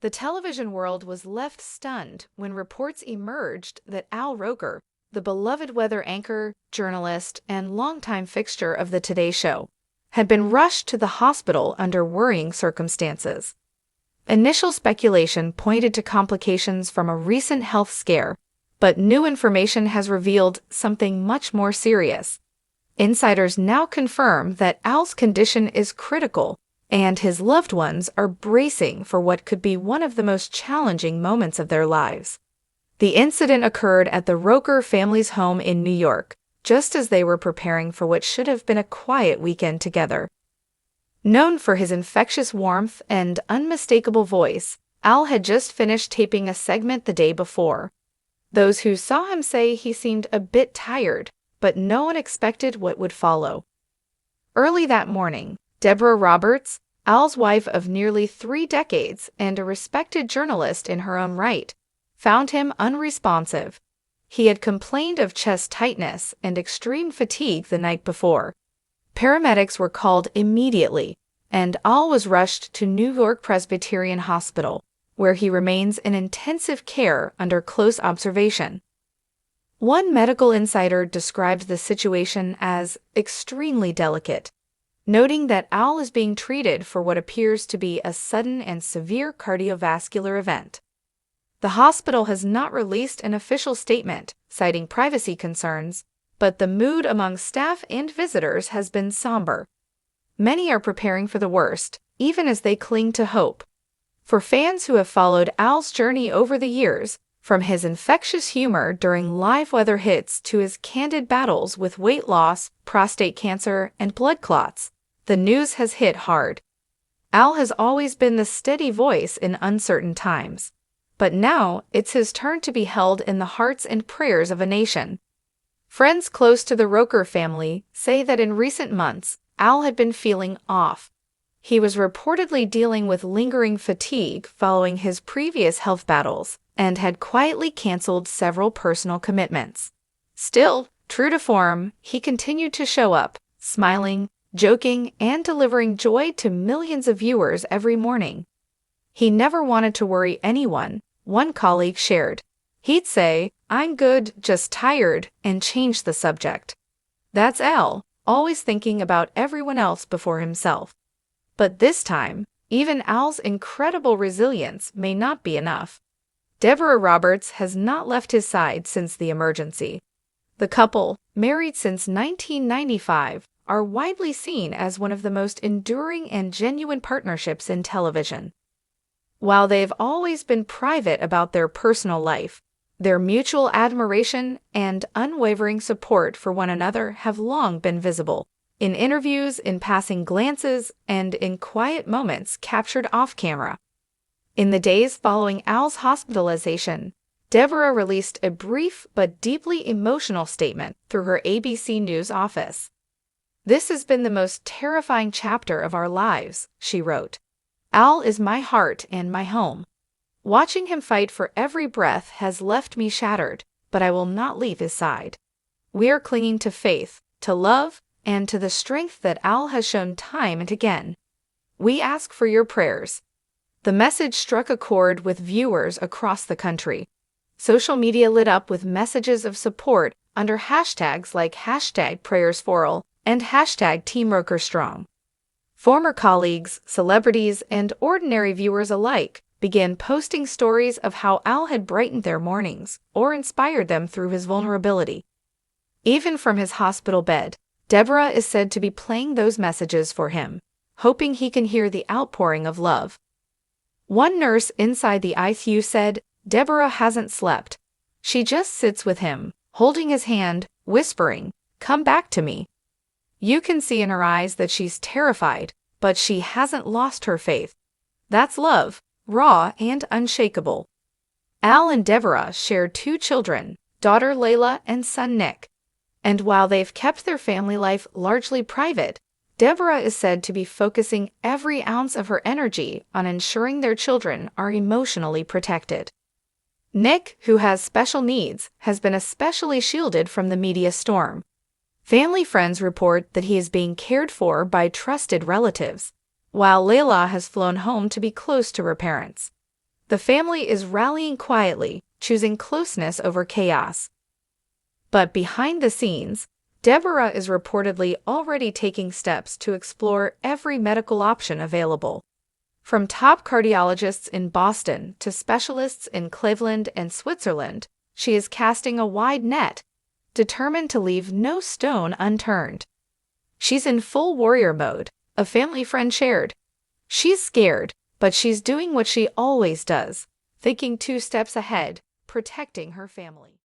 The television world was left stunned when reports emerged that Al Roker, the beloved weather anchor, journalist, and longtime fixture of the Today Show, had been rushed to the hospital under worrying circumstances. Initial speculation pointed to complications from a recent health scare, but new information has revealed something much more serious. Insiders now confirm that Al's condition is critical, and his loved ones are bracing for what could be one of the most challenging moments of their lives. The incident occurred at the Roker family's home in New York, just as they were preparing for what should have been a quiet weekend together. Known for his infectious warmth and unmistakable voice, Al had just finished taping a segment the day before. Those who saw him say he seemed a bit tired, but no one expected what would follow. Early that morning, Deborah Roberts, Al's wife of nearly 3 decades and a respected journalist in her own right, found him unresponsive. He had complained of chest tightness and extreme fatigue the night before. Paramedics were called immediately, and Al was rushed to New York Presbyterian Hospital, where he remains in intensive care under close observation. One medical insider described the situation as extremely delicate, noting that Al is being treated for what appears to be a sudden and severe cardiovascular event. The hospital has not released an official statement, citing privacy concerns, but the mood among staff and visitors has been somber. Many are preparing for the worst, even as they cling to hope. For fans who have followed Al's journey over the years, from his infectious humor during live weather hits to his candid battles with weight loss, prostate cancer, and blood clots, the news has hit hard. Al has always been the steady voice in uncertain times, but now it's his turn to be held in the hearts and prayers of a nation. Friends close to the Roker family say that in recent months, Al had been feeling off. He was reportedly dealing with lingering fatigue following his previous health battles and had quietly canceled several personal commitments. Still, true to form, he continued to show up, smiling, joking, and delivering joy to millions of viewers every morning. He never wanted to worry anyone, one colleague shared. He'd say, "I'm good, just tired," and change the subject. That's Al, always thinking about everyone else before himself. But this time, even Al's incredible resilience may not be enough. Deborah Roberts has not left his side since the emergency. The couple, married since 1995, are widely seen as one of the most enduring and genuine partnerships in television. While they've always been private about their personal life, their mutual admiration and unwavering support for one another have long been visible, in interviews, in passing glances, and in quiet moments captured off-camera. In the days following Al's hospitalization, Deborah released a brief but deeply emotional statement through her ABC News office. "This has been the most terrifying chapter of our lives," she wrote. "Al is my heart and my home. Watching him fight for every breath has left me shattered, but I will not leave his side. We are clinging to faith, to love, and to the strength that Al has shown time and again. We ask for your prayers." The message struck a chord with viewers across the country. Social media lit up with messages of support under hashtags like #PrayersForAl and #TeamRokerStrong. Former colleagues, celebrities, and ordinary viewers alike began posting stories of how Al had brightened their mornings or inspired them through his vulnerability. Even from his hospital bed, Deborah is said to be playing those messages for him, hoping he can hear the outpouring of love. One nurse inside the ICU said, "Deborah hasn't slept. She just sits with him, holding his hand, whispering, 'Come back to me.' You can see in her eyes that she's terrified, but she hasn't lost her faith. That's love, raw and unshakable." Al and Deborah share 2 children, daughter Layla and son Nick. And while they've kept their family life largely private, Deborah is said to be focusing every ounce of her energy on ensuring their children are emotionally protected. Nick, who has special needs, has been especially shielded from the media storm. Family friends report that he is being cared for by trusted relatives, while Layla has flown home to be close to her parents. The family is rallying quietly, choosing closeness over chaos. But behind the scenes, Deborah is reportedly already taking steps to explore every medical option available. From top cardiologists in Boston to specialists in Cleveland and Switzerland, she is casting a wide net, determined to leave no stone unturned. She's in full warrior mode, a family friend shared. She's scared, but she's doing what she always does, thinking 2 steps ahead, protecting her family.